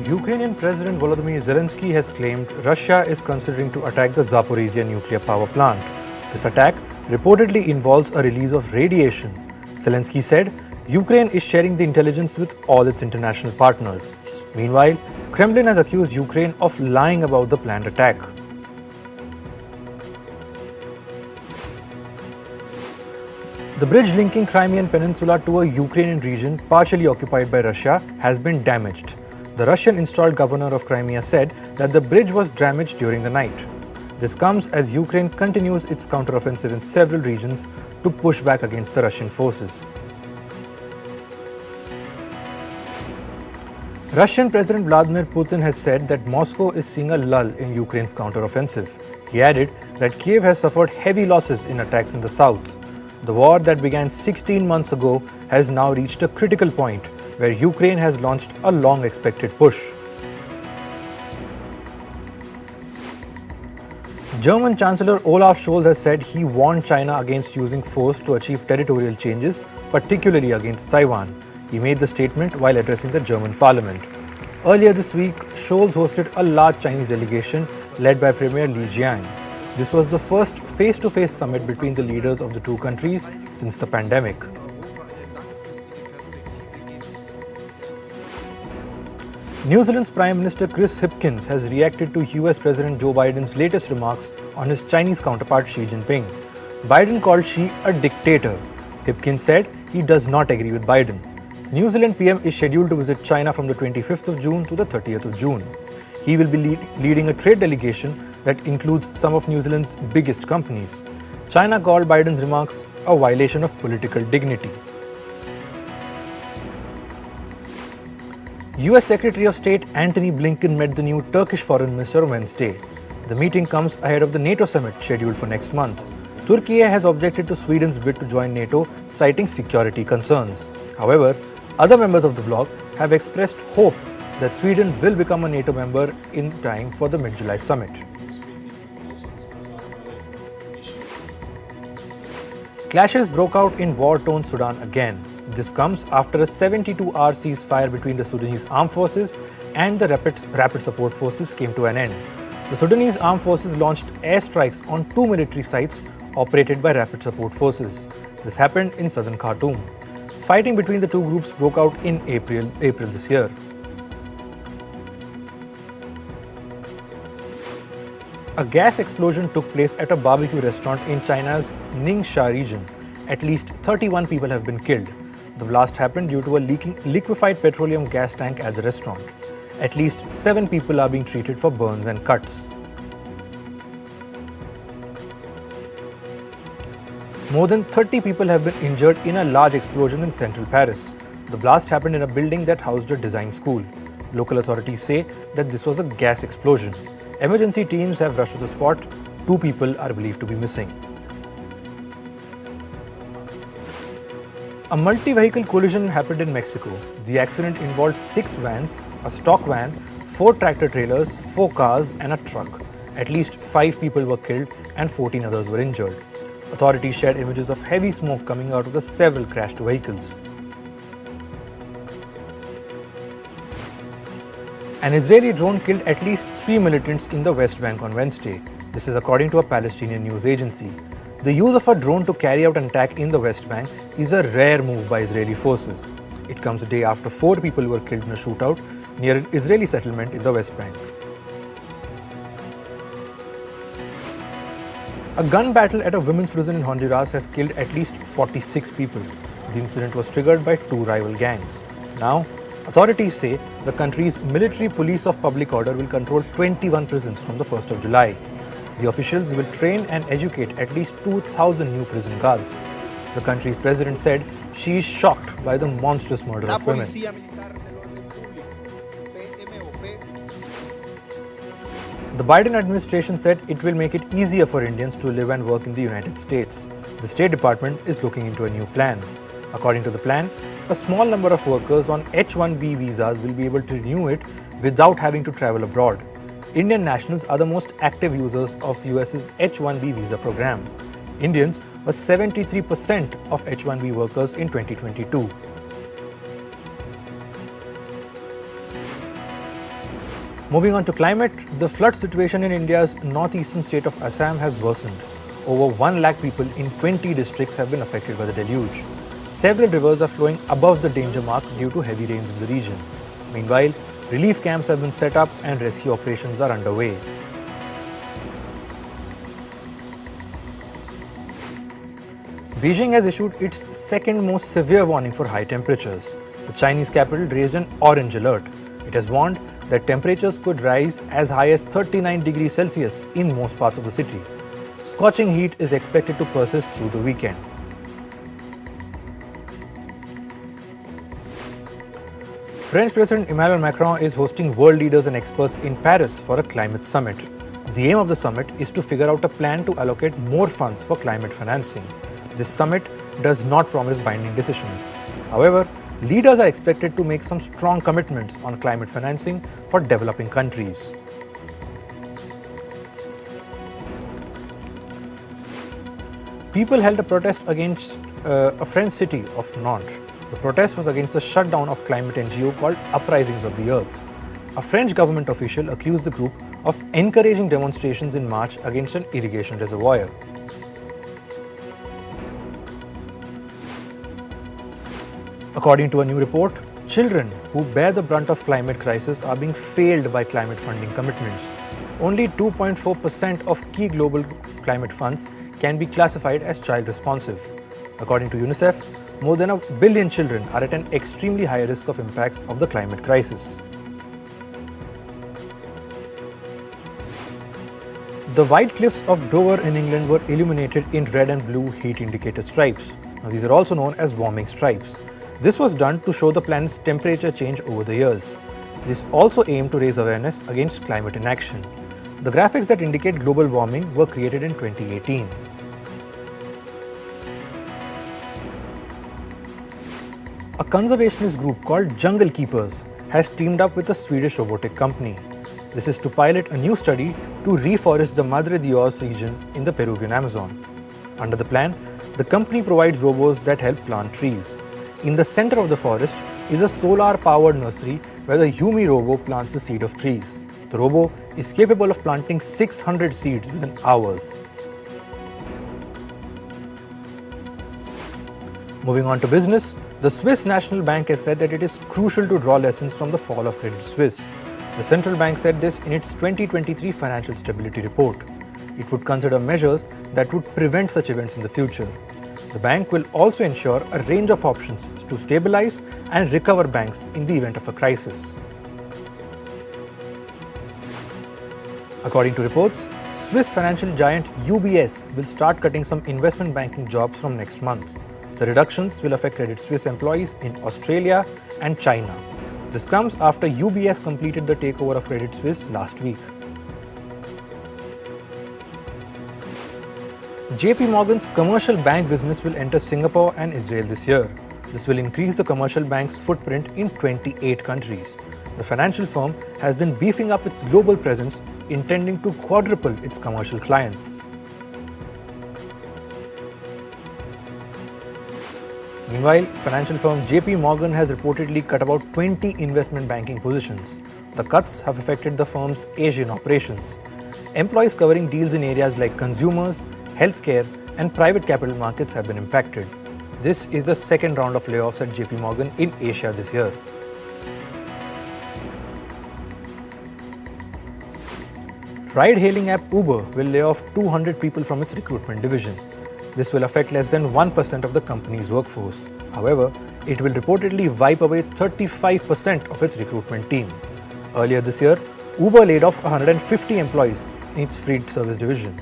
Ukrainian President Volodymyr Zelensky has claimed Russia is considering to attack the Zaporizhzhia nuclear power plant. This attack reportedly involves a release of radiation. Zelensky said Ukraine is sharing the intelligence with all its international partners. Meanwhile, Kremlin has accused Ukraine of lying about the planned attack. The bridge linking Crimean Peninsula to a Ukrainian region partially occupied by Russia has been damaged. The Russian-installed governor of Crimea said that the bridge was damaged during the night. This comes as Ukraine continues its counteroffensive in several regions to push back against the Russian forces. Russian President Vladimir Putin has said that Moscow is seeing a lull in Ukraine's counteroffensive. He added that Kiev has suffered heavy losses in attacks in the south. The war that began 16 months ago has now reached a critical point where Ukraine has launched a long-expected push. German Chancellor Olaf Scholz has said he warned China against using force to achieve territorial changes, particularly against Taiwan. He made the statement while addressing the German parliament. Earlier this week, Scholz hosted a large Chinese delegation led by Premier Li Jiang. This was the first face-to-face summit between the leaders of the two countries since the pandemic. New Zealand's Prime Minister Chris Hipkins has reacted to US President Joe Biden's latest remarks on his Chinese counterpart Xi Jinping. Biden called Xi a dictator. Hipkins said he does not agree with Biden. The New Zealand PM is scheduled to visit China from the 25th of June to the 30th of June. He will be leading a trade delegation that includes some of New Zealand's biggest companies. China called Biden's remarks a violation of political dignity. US Secretary of State Antony Blinken met the new Turkish Foreign Minister on Wednesday. The meeting comes ahead of the NATO summit scheduled for next month. Turkey has objected to Sweden's bid to join NATO, citing security concerns. However, other members of the bloc have expressed hope that Sweden will become a NATO member in time for the mid-July summit. Clashes broke out in war-torn Sudan again. This comes after a 72-hour ceasefire between the Sudanese armed forces and the Rapid Support Forces came to an end. The Sudanese armed forces launched airstrikes on two military sites operated by Rapid Support Forces. This happened in southern Khartoum. Fighting between the two groups broke out in April this year. A gas explosion took place at a barbecue restaurant in China's Ningxia region. At least 31 people have been killed. The blast happened due to a leaking liquefied petroleum gas tank at the restaurant. At least 7 people are being treated for burns and cuts. More than 30 people have been injured in a large explosion in central Paris. The blast happened in a building that housed a design school. Local authorities say that this was a gas explosion. Emergency teams have rushed to the spot. 2 people are believed to be missing. A multi-vehicle collision happened in Mexico. The accident involved 6 vans, a stock van, 4 tractor trailers, 4 cars and a truck. At least 5 people were killed and 14 others were injured. Authorities shared images of heavy smoke coming out of the several crashed vehicles. An Israeli drone killed at least 3 militants in the West Bank on Wednesday. This is according to a Palestinian news agency. The use of a drone to carry out an attack in the West Bank is a rare move by Israeli forces. It comes a day after 4 people were killed in a shootout near an Israeli settlement in the West Bank. A gun battle at a women's prison in Honduras has killed at least 46 people. The incident was triggered by 2 rival gangs. Now, authorities say the country's military police of public order will control 21 prisons from the 1st of July. The officials will train and educate at least 2,000 new prison guards. The country's president said she is shocked by the monstrous murder of women. The Biden administration said it will make it easier for Indians to live and work in the United States. The State Department is looking into a new plan. According to the plan, a small number of workers on H-1B visas will be able to renew it without having to travel abroad. Indian nationals are the most active users of US's H-1B visa program. Indians were 73% of H-1B workers in 2022. Moving on to climate, the flood situation in India's northeastern state of Assam has worsened. Over 1 lakh people in 20 districts have been affected by the deluge. Several rivers are flowing above the danger mark due to heavy rains in the region. Meanwhile, relief camps have been set up and rescue operations are underway. Beijing has issued its second most severe warning for high temperatures. The Chinese capital raised an orange alert. It has warned that temperatures could rise as high as 39 degrees Celsius in most parts of the city. Scorching heat is expected to persist through the weekend. French President Emmanuel Macron is hosting world leaders and experts in Paris for a climate summit. The aim of the summit is to figure out a plan to allocate more funds for climate financing. This summit does not promise binding decisions. However, leaders are expected to make some strong commitments on climate financing for developing countries. People held a protest against a French city of Nantes. The protest was against the shutdown of climate NGO called Uprisings of the Earth. A French government official accused the group of encouraging demonstrations in March against an irrigation reservoir. According to a new report, children who bear the brunt of climate crisis are being failed by climate funding commitments. Only 2.4% of key global climate funds can be classified as child responsive. According to UNICEF, more than 1 billion children are at an extremely high risk of impacts of the climate crisis. The white cliffs of Dover in England were illuminated in red and blue heat indicator stripes. Now, these are also known as warming stripes. This was done to show the planet's temperature change over the years. This also aimed to raise awareness against climate inaction. The graphics that indicate global warming were created in 2018. A conservationist group called Jungle Keepers has teamed up with a Swedish robotic company. This is to pilot a new study to reforest the Madre Dios region in the Peruvian Amazon. Under the plan, the company provides robots that help plant trees. In the center of the forest is a solar-powered nursery where the Yumi robo plants the seed of trees. The robo is capable of planting 600 seeds within hours. Moving on to business, the Swiss National Bank has said that it is crucial to draw lessons from the fall of Credit Suisse. The central bank said this in its 2023 Financial Stability Report. It would consider measures that would prevent such events in the future. The bank will also ensure a range of options to stabilize and recover banks in the event of a crisis. According to reports, Swiss financial giant UBS will start cutting some investment banking jobs from next month. The reductions will affect Credit Suisse employees in Australia and China. This comes after UBS completed the takeover of Credit Suisse last week. JP Morgan's commercial bank business will enter Singapore and Israel this year. This will increase the commercial bank's footprint in 28 countries. The financial firm has been beefing up its global presence, intending to quadruple its commercial clients. Meanwhile, financial firm JP Morgan has reportedly cut about 20 investment banking positions. The cuts have affected the firm's Asian operations. Employees covering deals in areas like consumers, healthcare, and private capital markets have been impacted. This is the second round of layoffs at JP Morgan in Asia this year. Ride-hailing app Uber will lay off 200 people from its recruitment division. This will affect less than 1% of the company's workforce. However, it will reportedly wipe away 35% of its recruitment team. Earlier this year, Uber laid off 150 employees in its freight service division.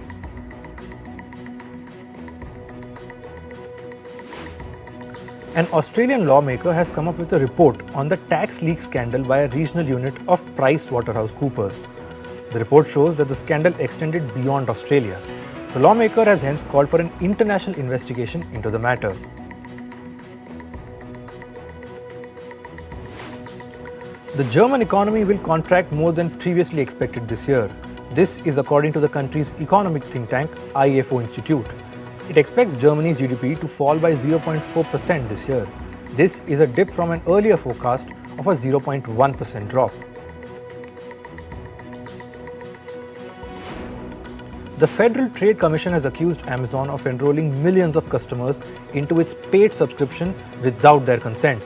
An Australian lawmaker has come up with a report on the tax leak scandal by a regional unit of PricewaterhouseCoopers. The report shows that the scandal extended beyond Australia. The lawmaker has hence called for an international investigation into the matter. The German economy will contract more than previously expected this year. This is according to the country's economic think tank IFO Institute. It expects Germany's GDP to fall by 0.4% this year. This is a dip from an earlier forecast of a 0.1% drop. The Federal Trade Commission has accused Amazon of enrolling millions of customers into its paid subscription without their consent.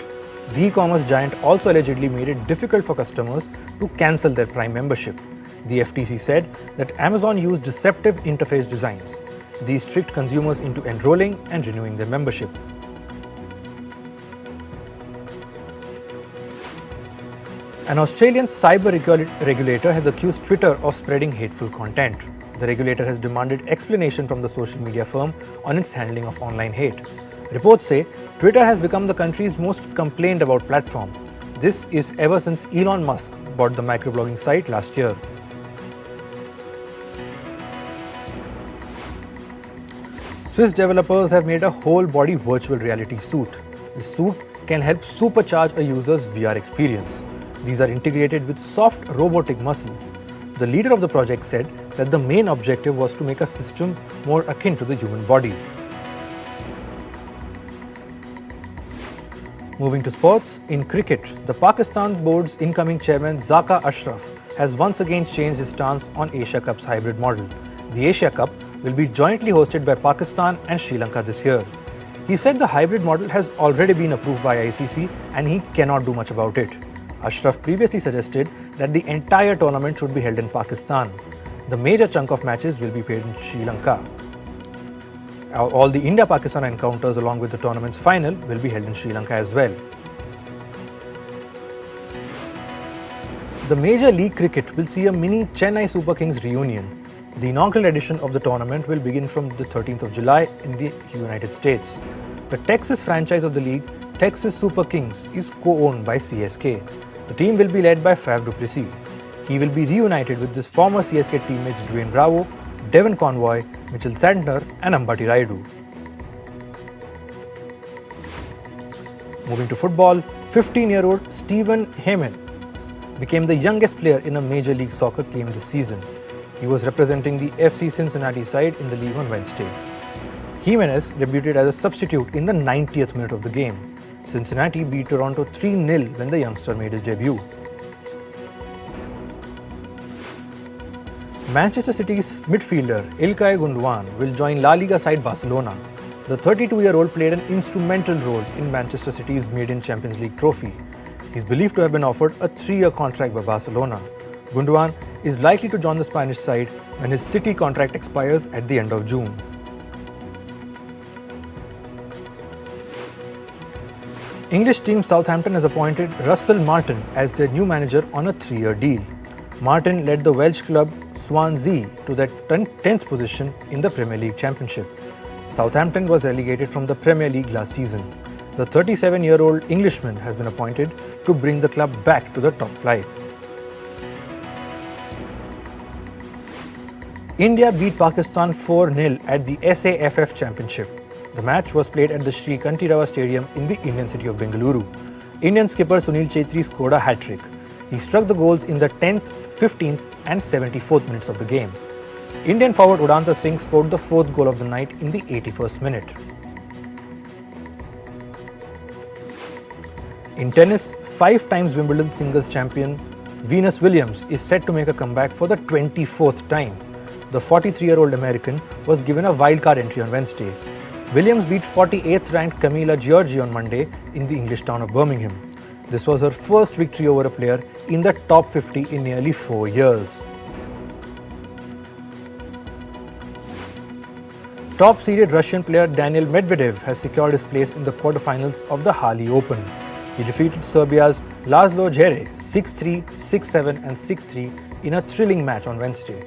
The e-commerce giant also allegedly made it difficult for customers to cancel their Prime membership. The FTC said that Amazon used deceptive interface designs. These tricked consumers into enrolling and renewing their membership. An Australian cyber regulator has accused Twitter of spreading hateful content. The regulator has demanded explanation from the social media firm on its handling of online hate. Reports say Twitter has become the country's most complained about platform. This is ever since Elon Musk bought the microblogging site last year. Swiss developers have made a whole-body virtual reality suit. The suit can help supercharge a user's VR experience. These are integrated with soft robotic muscles. The leader of the project said that the main objective was to make a system more akin to the human body. Moving to sports, in cricket, the Pakistan board's incoming chairman Zaka Ashraf has once again changed his stance on Asia Cup's hybrid model. The Asia Cup will be jointly hosted by Pakistan and Sri Lanka this year. He said the hybrid model has already been approved by ICC and he cannot do much about it. Ashraf previously suggested that the entire tournament should be held in Pakistan. The major chunk of matches will be played in Sri Lanka. All the India-Pakistan encounters along with the tournament's final will be held in Sri Lanka as well. The Major League Cricket will see a mini Chennai Super Kings reunion. The inaugural edition of the tournament will begin from the 13th of July in the United States. The Texas franchise of the league, Texas Super Kings, is co-owned by CSK. The team will be led by Faf du Plessis. He will be reunited with his former CSK teammates Dwayne Bravo, Devon Convoy, Mitchell Santner and Ambati Rayudu. Moving to football, 15-year-old Steven Heyman became the youngest player in a Major League Soccer game this season. He was representing the FC Cincinnati side in the league on Wednesday. Jimenez debuted as a substitute in the 90th minute of the game. Cincinnati beat Toronto 3-0 when the youngster made his debut. Manchester City's midfielder Ilkay Gundogan will join La Liga side Barcelona. The 32-year-old played an instrumental role in Manchester City's maiden Champions League trophy. He is believed to have been offered a 3-year contract by Barcelona. Gundogan is likely to join the Spanish side when his City contract expires at the end of June. English team Southampton has appointed Russell Martin as their new manager on a 3-year deal. Martin led the Welsh club Swansea to their 10th position in the Premier League Championship. Southampton was relegated from the Premier League last season. The 37-year-old Englishman has been appointed to bring the club back to the top flight. India beat Pakistan 4-0 at the SAFF Championship. The match was played at the Sri Kantirava Stadium in the Indian city of Bengaluru. Indian skipper Sunil Chhetri scored a hat-trick. He struck the goals in the 10th, 15th and 74th minutes of the game. Indian forward Udanta Singh scored the 4th goal of the night in the 81st minute. In tennis, 5 times Wimbledon singles champion Venus Williams is set to make a comeback for the 24th time. The 43-year-old American was given a wildcard entry on Wednesday. Williams beat 48th ranked Camila Giorgi on Monday in the English town of Birmingham. This was her first victory over a player in the top 50 in nearly 4 years. Top-seeded Russian player Daniil Medvedev has secured his place in the quarterfinals of the Hali Open. He defeated Serbia's Laszlo Djere 6-3, 6-7 and 6-3 in a thrilling match on Wednesday.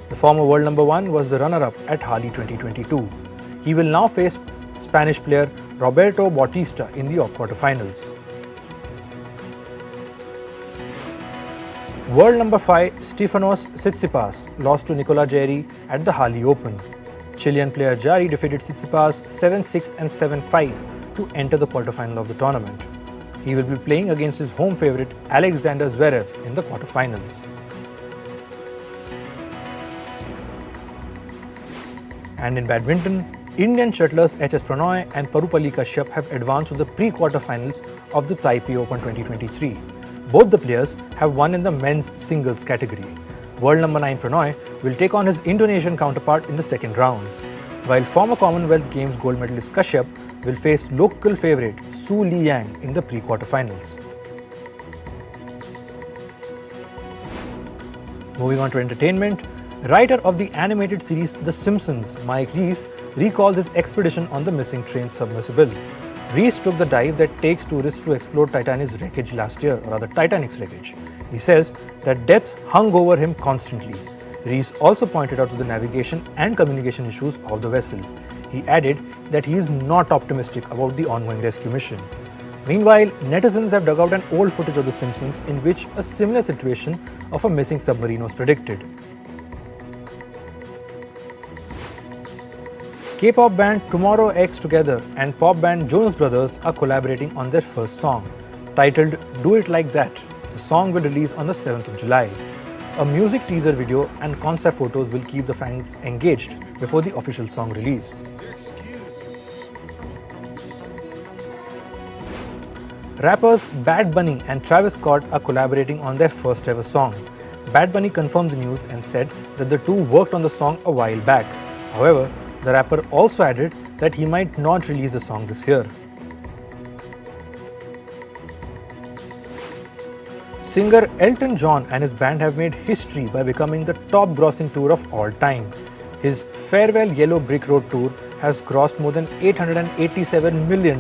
The former world number 1 was the runner-up at Hali 2022. He will now face Spanish player Roberto Bautista in the quarterfinals. World number 5 Stefanos Tsitsipas lost to Nicola Jarry at the Hali Open. Chilean player Jarry defeated Tsitsipas 7-6 and 7-5 to enter the quarterfinal of the tournament. He will be playing against his home favourite Alexander Zverev in the quarterfinals. And in badminton, Indian shuttlers HS Pranoy and Parupalli Kashyap have advanced to the pre-quarterfinals of the Taipei Open 2023. Both the players have won in the men's singles category. World number 9 Prannoy will take on his Indonesian counterpart in the second round, while former Commonwealth Games gold medalist Kashyap will face local favourite Su Liyang in the pre-quarterfinals. Moving on to entertainment, writer of the animated series The Simpsons, Mike Reiss, recalls his expedition on the missing train submersible. Reiss took the dive that takes tourists to explore Titanic's wreckage last year, or rather Titanic's wreckage. He says that death hung over him constantly. Reiss also pointed out to the navigation and communication issues of the vessel. He added that he is not optimistic about the ongoing rescue mission. Meanwhile, netizens have dug out an old footage of The Simpsons in which a similar situation of a missing submarine was predicted. K-pop band Tomorrow X Together and pop band Jonas Brothers are collaborating on their first song, titled Do It Like That. The song will release on the 7th of July. A music teaser video and concept photos will keep the fans engaged before the official song release. Rappers Bad Bunny and Travis Scott are collaborating on their first ever song. Bad Bunny confirmed the news and said that the two worked on the song a while back. However, the rapper also added that he might not release the song this year. Singer Elton John and his band have made history by becoming the top grossing tour of all time. His Farewell Yellow Brick Road tour has grossed more than $887 million.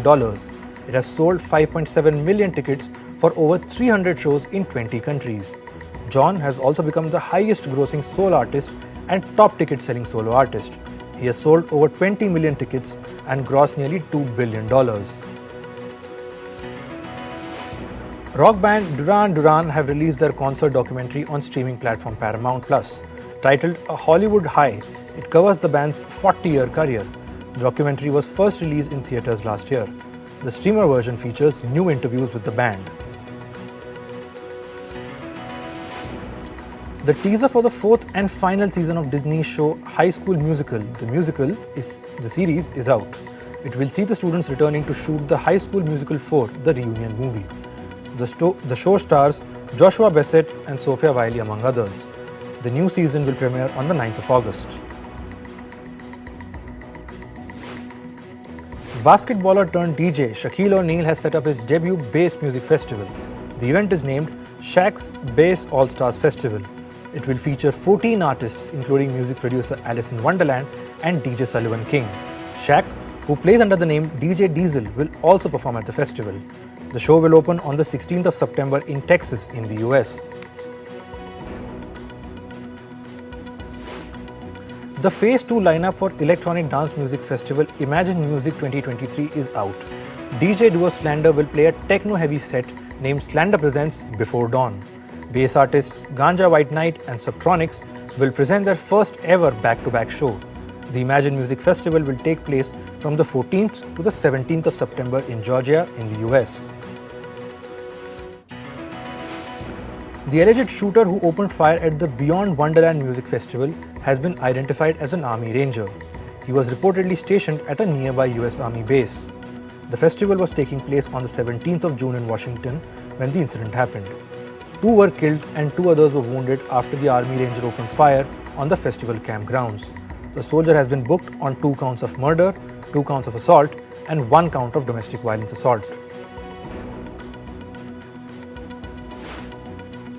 It has sold 5.7 million tickets for over 300 shows in 20 countries. John has also become the highest grossing solo artist and top ticket selling solo artist. He has sold over 20 million tickets and grossed nearly $2 billion. Rock band Duran Duran have released their concert documentary on streaming platform Paramount Plus. Titled A Hollywood High, it covers the band's 40-year career. The documentary was first released in theatres last year. The streamer version features new interviews with the band. The teaser for the fourth and final season of Disney's show High School Musical, the series is out. It will see the students returning to shoot the High School Musical 4, the reunion movie. The show stars Joshua Bassett and Sophia Wiley among others. The new season will premiere on the 9th of August. Basketballer turned DJ Shaquille O'Neal has set up his debut bass music festival. The event is named Shaq's Bass All-Stars Festival. It will feature 14 artists including music producer Alice in Wonderland and DJ Sullivan King. Shaq, who plays under the name DJ Diesel, will also perform at the festival. The show will open on the 16th of September in Texas in the US. The Phase 2 lineup for electronic dance music festival Imagine Music 2023 is out. DJ duo Slander will play a techno-heavy set named Slander Presents Before Dawn. Bass artists Ganja White Knight and Subtronics will present their first ever back-to-back show. The Imagine Music Festival will take place from the 14th to the 17th of September in Georgia in the US. The alleged shooter who opened fire at the Beyond Wonderland Music Festival has been identified as an Army Ranger. He was reportedly stationed at a nearby US Army base. The festival was taking place on the 17th of June in Washington when the incident happened. 2 were killed and 2 others were wounded after the Army Ranger opened fire on the festival campgrounds. The soldier has been booked on 2 counts of murder, 2 counts of assault, and 1 count of domestic violence assault.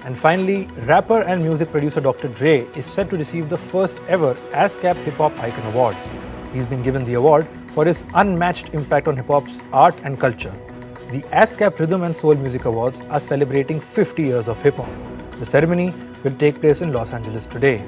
And finally, rapper and music producer Dr. Dre is set to receive the first ever ASCAP Hip Hop Icon Award. He's been given the award for his unmatched impact on hip hop's art and culture. The ASCAP Rhythm and Soul Music Awards are celebrating 50 years of hip hop. The ceremony will take place in Los Angeles today.